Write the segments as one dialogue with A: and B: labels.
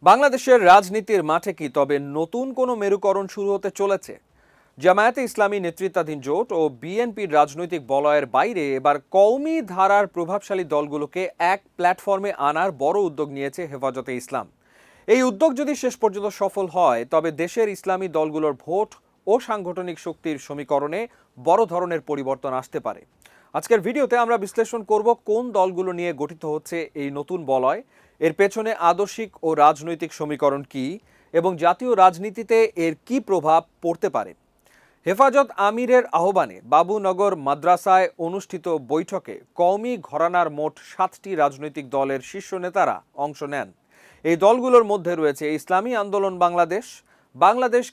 A: বাংলাদেশের রাজনীতির মাঠে কি তবে নতুন কোনো মেরুকরণ শুরু হতে চলেছে? জামায়াতে ইসলামী নেতৃত্বাধীন জোট ও বিএনপির রাজনৈতিক বলয়ের বাইরে এবার কওমি ধারার প্রভাবশালী দলগুলোকে এক প্ল্যাটফর্মে আনার বড় উদ্যোগ নিয়েছে হেফাজতে ইসলাম। এই উদ্যোগ যদি শেষ পর্যন্ত সফল হয় তবে দেশের ইসলামী দলগুলোর ভোট ও সাংগঠনিক শক্তির সমীকরণে বড় ধরনের পরিবর্তন আসতে পারে। আজকের ভিডিওতে আমরা বিশ্লেষণ করব কোন দলগুলো নিয়ে গঠিত হচ্ছে এই নতুন বলয়, এর পেছনে আদর্শিক ও রাজনৈতিক সমীকরণ কি এবং জাতীয় রাজনীতিতে এর কি প্রভাব পড়তে পারে। হেফাজত আমিরের আহ্বানে বাবুনগর মাদ্রাসায় অনুষ্ঠিত বৈঠকে কওমি ঘরানার মোট 7টি রাজনৈতিক দলের শীর্ষ নেতারা অংশ নেন। এই দলগুলোর মধ্যে রয়েছে ইসলামী আন্দোলন বাংলাদেশ, বাংলাদেশ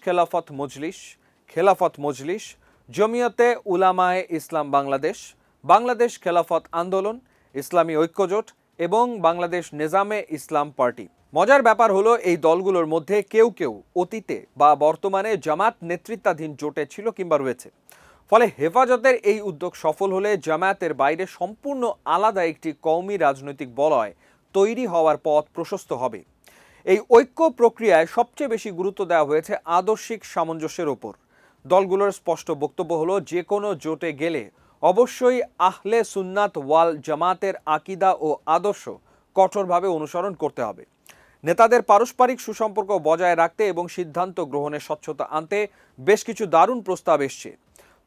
A: খেলাফত মজলিস, জমিয়তে উলামায়ে ইসলাম বাংলাদেশ, বাংলাদেশ খেলাফত আন্দোলন, ইসলামী ঐক্যজোট এবং বাংলাদেশ নেজামে ইসলাম পার্টি। মজার ব্যাপার হলো এই দলগুলোর মধ্যে কেউ কেউ অতীতে বা বর্তমানে জামাত নেতৃত্বাধীন জোটে ছিল কিংবা রয়েছে। ফলে হেফাজতের এই উদ্যোগ সফল হলে জামায়াতের বাইরে সম্পূর্ণ আলাদা একটি কওমি রাজনৈতিক বলয় তৈরি হওয়ার পথ প্রশস্ত হবে। এই ঐক্য প্রক্রিয়ায় সবচেয়ে বেশি গুরুত্ব দেওয়া হয়েছে আদর্শিক সামঞ্জস্যের ওপর। দলগুলোর স্পষ্ট বক্তব্য হলো যে কোনো জোটে গেলে অবশ্যই আহলে সুন্নাত ওয়াল জামাতের আকিদা ও আদর্শ কঠোরভাবে অনুসরণ করতে হবে। নেতাদের পারস্পরিক সুসম্পর্ক বজায় রাখতে এবং সিদ্ধান্ত গ্রহণে স্বচ্ছতা আনতে বেশ কিছু দারুণ প্রস্তাব এসছে।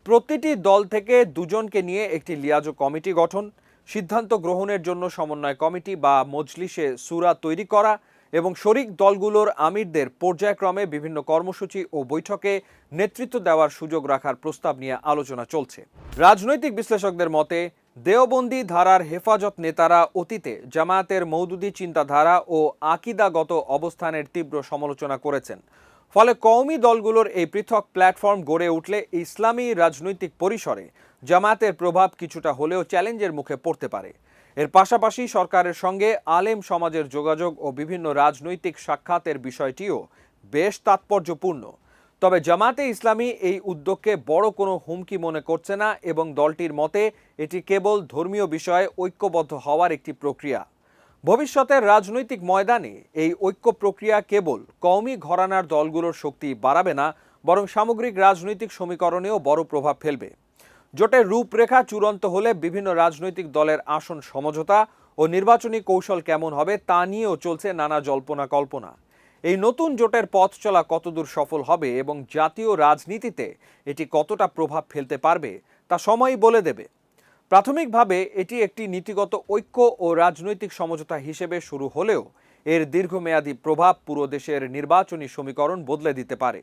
A: প্রতিটি দল থেকে দুজনকে নিয়ে একটি লিয়াজো কমিটি গঠন, সিদ্ধান্ত গ্রহণের জন্য সমন্বয় কমিটি বা মজলিসে সূরা তৈরি করা এবং শরিক দলগুলোর আমিরদের পর্যায়ক্রমে বিভিন্ন কর্মসূচি ও বৈঠকে নেতৃত্ব দেওয়ার সুযোগ রাখার প্রস্তাব নিয়ে আলোচনা চলছে। রাজনৈতিক বিশ্লেষকদের মতে দেওবন্দি ধারার হেফাজত নেতারা অতীতে জামায়াতের মওদুদি চিন্তাধারা ও আকিদাগত অবস্থানের তীব্র সমালোচনা করেছেন। ফলে কওমি দলগুলোর এই পৃথক প্ল্যাটফর্ম গড়ে উঠলে ইসলামী রাজনৈতিক পরিসরে জামায়াতের প্রভাব কিছুটা হলেও চ্যালেঞ্জের মুখে পড়তে পারে। এর পাশাপাশি সরকারের সঙ্গে আলেম সমাজের যোগাযোগ ও বিভিন্ন রাজনৈতিক সাক্ষাতের বিষয়টিও বেশ তাৎপর্যপূর্ণ। তবে জামায়াতে ইসলামী এই উদ্যোগকে বড় কোনো হুমকি মনে করছে না এবং দলটির মতে এটি কেবল ধর্মীয় বিষয়ে ঐক্যবদ্ধ হওয়ার একটি প্রক্রিয়া। ভবিষ্যতের রাজনৈতিক ময়দানে এই ঐক্য প্রক্রিয়া কেবল কওমি ঘরানার দলগুলোর শক্তি বাড়াবে না, বরং সামগ্রিক রাজনৈতিক সমীকরণেও বড় প্রভাব ফেলবে। জোটের রূপরেখা চূড়ান্ত হলে বিভিন্ন রাজনৈতিক দলের আসন সমঝোতা ও নির্বাচনী কৌশল কেমন হবে তা নিয়েও চলছে নানা জল্পনা কল্পনা। এই নতুন জোটের পথ চলা কতদূর সফল হবে এবং জাতীয় রাজনীতিতে এটি কতটা প্রভাব ফেলতে পারবে তা সময়ই বলে দেবে। প্রাথমিকভাবে এটি একটি নীতিগত ঐক্য ও রাজনৈতিক সমঝোতা হিসেবে শুরু হলেও এর দীর্ঘমেয়াদী প্রভাব পুরো দেশের নির্বাচনী সমীকরণ বদলে দিতে পারে।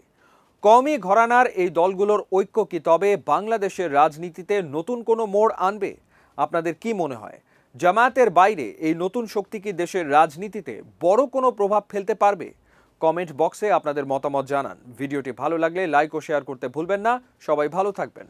A: কওমি ঘরানার এই দলগুলোর ঐক্য কি তবে বাংলাদেশের রাজনীতিতে নতুন কোনো মোড় আনবে? আপনাদের কি মনে হয়, জামায়াতের বাইরে এই নতুন শক্তি কি দেশের রাজনীতিতে বড় কোনো প্রভাব ফেলতে পারবে? কমেন্ট বক্সে আপনাদের মতামত জানান। ভিডিওটি ভালো লাগলে লাইক ও শেয়ার করতে ভুলবেন না। সবাই ভালো থাকবেন।